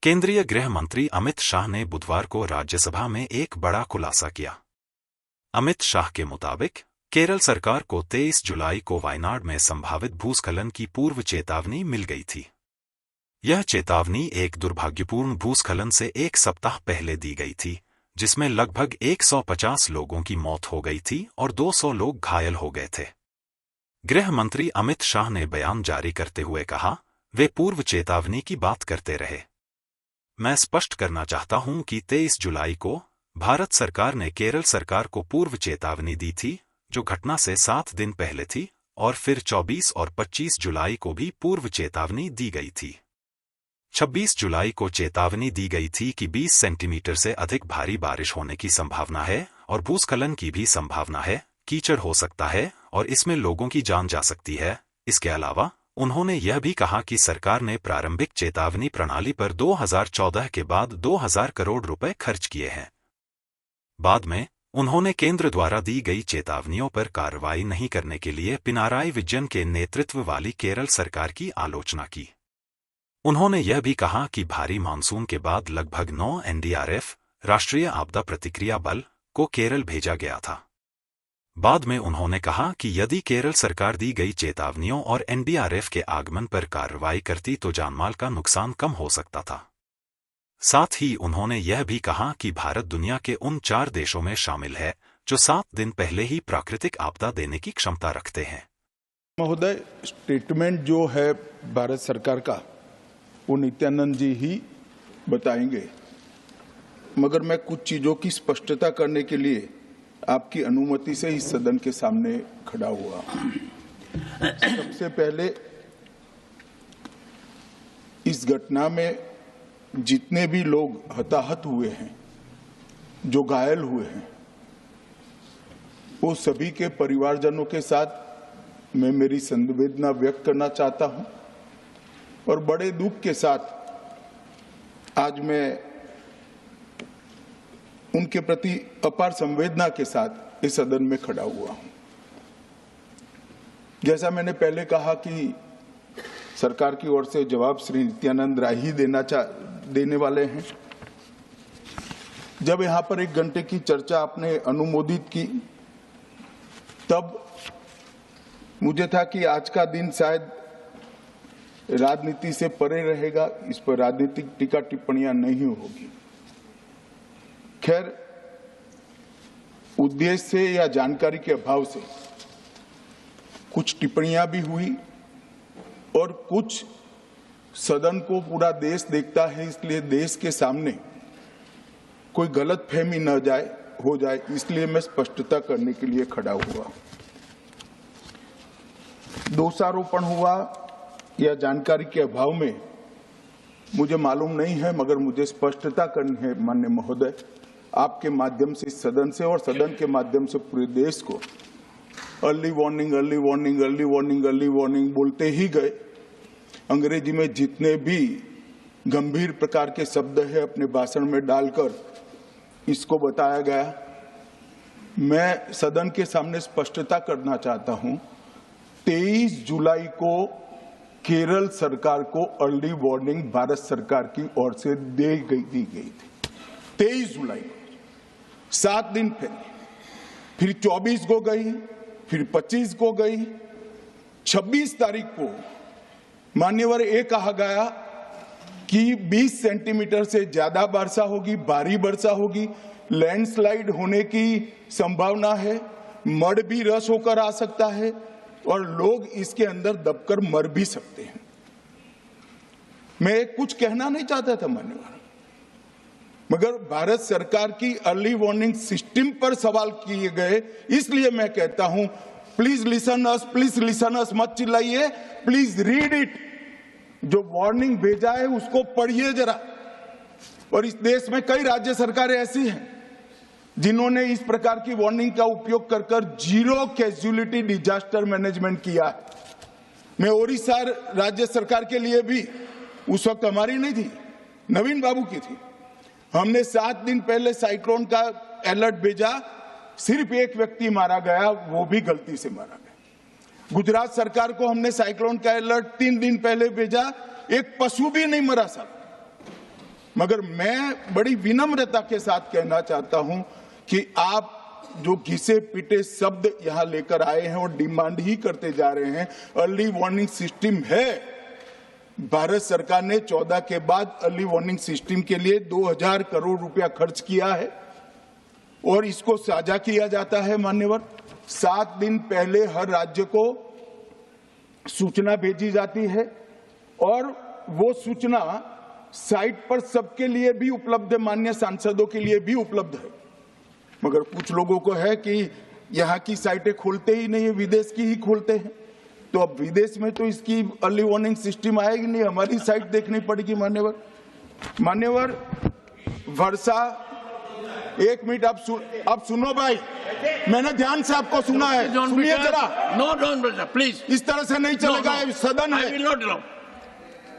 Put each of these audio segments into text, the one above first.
केंद्रीय गृह मंत्री अमित शाह ने बुधवार को राज्यसभा में एक बड़ा खुलासा किया। अमित शाह के मुताबिक केरल सरकार को 23 जुलाई को वायनाड में संभावित भूस्खलन की पूर्व चेतावनी मिल गई थी। यह चेतावनी एक दुर्भाग्यपूर्ण भूस्खलन से एक सप्ताह पहले दी गई थी, जिसमें लगभग 150 लोगों की मौत हो गई थी और 200 लोग घायल हो गए थे। गृह मंत्री अमित शाह ने बयान जारी करते हुए कहा, वे पूर्व चेतावनी की बात करते रहे। मैं स्पष्ट करना चाहता हूं कि 23 जुलाई को भारत सरकार ने केरल सरकार को पूर्व चेतावनी दी थी, जो घटना से 7 दिन पहले थी, और फिर 24 और 25 जुलाई को भी पूर्व चेतावनी दी गई थी। 26 जुलाई को चेतावनी दी गई थी कि 20 सेंटीमीटर से अधिक भारी बारिश होने की संभावना है और भूस्खलन की भी संभावना है, कीचड़ हो सकता है और इसमें लोगों की जान जा सकती है। इसके अलावा उन्होंने यह भी कहा कि सरकार ने प्रारंभिक चेतावनी प्रणाली पर 2014 के बाद 2000 करोड़ रुपए खर्च किए हैं। बाद में उन्होंने केंद्र द्वारा दी गई चेतावनियों पर कार्रवाई नहीं करने के लिए पिनाराई विजयन के नेतृत्व वाली केरल सरकार की आलोचना की। उन्होंने यह भी कहा कि भारी मानसून के बाद लगभग 9 एनडीआरएफ, राष्ट्रीय आपदा प्रतिक्रिया बल, को केरल भेजा गया था। बाद में उन्होंने कहा कि यदि केरल सरकार दी गई चेतावनियों और एनडीआरएफ के आगमन पर कार्रवाई करती तो जानमाल का नुकसान कम हो सकता था। साथ ही उन्होंने यह भी कहा कि भारत दुनिया के उन 4 देशों में शामिल है जो 7 दिन पहले ही प्राकृतिक आपदा देने की क्षमता रखते हैं। महोदय, स्टेटमेंट जो है भारत सरकार का वो नित्यानंद जी ही बताएंगे, मगर मैं कुछ चीजों की स्पष्टता करने के लिए आपकी अनुमति से इस सदन के सामने खड़ा हुआ। सबसे पहले इस घटना में जितने भी लोग हताहत हुए हैं, जो घायल हुए हैं, वो सभी के परिवारजनों के साथ मैं मेरी संवेदना व्यक्त करना चाहता हूं और बड़े दुख के साथ आज मैं उनके प्रति अपार संवेदना के साथ इस सदन में खड़ा हुआ हूं। जैसा मैंने पहले कहा कि सरकार की ओर से जवाब श्री नित्यानंद राय ही देने वाले हैं। जब यहां पर 1 घंटे की चर्चा आपने अनुमोदित की, तब मुझे था कि आज का दिन शायद राजनीति से परे रहेगा, इस पर राजनीतिक टीका टिप्पणियां नहीं होगी। खैर, उद्देश्य से या जानकारी के अभाव से कुछ टिप्पणियां भी हुई और कुछ सदन को पूरा देश देखता है, इसलिए देश के सामने कोई गलतफहमी न हो जाए, इसलिए मैं स्पष्टता करने के लिए खड़ा हुआ। दोषारोपण हुआ या जानकारी के अभाव में मुझे मालूम नहीं है, मगर मुझे स्पष्टता करनी है माननीय महोदय, आपके माध्यम से सदन से और सदन के माध्यम से पूरे देश को। Early warning, early warning, early warning, early warning बोलते ही गए। अंग्रेजी में जितने भी गंभीर प्रकार के शब्द है अपने भाषण में डालकर इसको बताया गया। मैं सदन के सामने स्पष्टता करना चाहता हूं, 23 जुलाई को केरल सरकार को अर्ली वार्निंग भारत सरकार की ओर से दी गई थी। 23 जुलाई को, 7 दिन पहले, फिर 24 को गई, फिर 25 को गई, 26 तारीख को मान्यवर ये कहा गया कि 20 सेंटीमीटर से ज्यादा वर्षा होगी, भारी वर्षा होगी, लैंडस्लाइड होने की संभावना है, मड भी रस होकर आ सकता है और लोग इसके अंदर दबकर मर भी सकते हैं। मैं कुछ कहना नहीं चाहता था मान्यवर, मगर भारत सरकार की अर्ली वार्निंग सिस्टम पर सवाल किए गए, इसलिए मैं कहता हूं please listen us, please listen अस, मत चिल्लाइए, प्लीज रीड इट। जो वार्निंग भेजा है उसको पढ़िए जरा। और इस देश में कई राज्य सरकारें ऐसी हैं जिन्होंने इस प्रकार की वार्निंग का उपयोग कर कर 0 कैजुअलिटी डिजास्टर मैनेजमेंट किया है। मैं ओडिशा राज्य सरकार के लिए भी, उस वक्त हमारी नहीं थी, नवीन बाबू की थी, हमने 7 दिन पहले साइक्लोन का अलर्ट भेजा, सिर्फ 1 व्यक्ति मारा गया, वो भी गलती से मारा गया। गुजरात सरकार को हमने साइक्लोन का अलर्ट 3 दिन पहले भेजा, एक पशु भी नहीं मरा साहब। मगर मैं बड़ी विनम्रता के साथ कहना चाहता हूं कि आप जो घिसे पिटे शब्द यहां लेकर आए हैं और डिमांड ही करते जा रहे हैं। अर्ली वार्निंग सिस्टम है, भारत सरकार ने 14 के बाद अर्ली वार्निंग सिस्टम के लिए 2000 करोड़ रुपया खर्च किया है और इसको साझा किया जाता है। मान्यवर, 7 दिन पहले हर राज्य को सूचना भेजी जाती है और वो सूचना साइट पर सबके लिए भी उपलब्ध है, मान्य सांसदों के लिए भी उपलब्ध है। मगर कुछ लोगों को है कि यहाँ की साइटें खोलते ही नहीं है, विदेश की ही खोलते हैं। तो अब विदेश में तो इसकी अर्ली वार्निंग सिस्टम आएगी नहीं, हमारी साइट देखनी पड़ेगी। मान्यवर वर्षा, 1 मिनट आप सुनो भाई, मैंने ध्यान से आपको सुना है, सुनिए जरा। नो डोंट प्लीज, इस तरह से नहीं चलेगा, सदन है।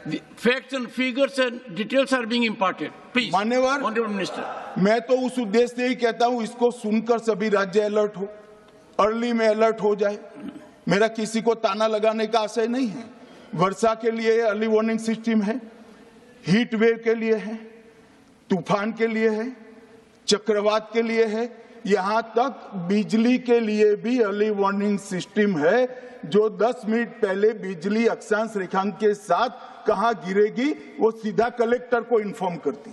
The facts and figures and details are being imparted. Please, मान्यवर, Honorable Minister. मैं तो उस उद्देश्य से ही कहता हूं इसको सुनकर सभी राज्य अलर्ट हो, अर्ली में अलर्ट हो जाए। मेरा किसी को ताना लगाने का आशय नहीं है। वर्षा के लिए अर्ली वार्निंग सिस्टम है, हीट वेव के लिए है, तूफान के लिए है, चक्रवात के लिए है, यहां तक बिजली के लिए भी अर्ली वार्निंग सिस्टम है, जो 10 मिनट पहले बिजली अक्षांश रेखांक के साथ कहां गिरेगी वो सीधा कलेक्टर को इन्फॉर्म करती।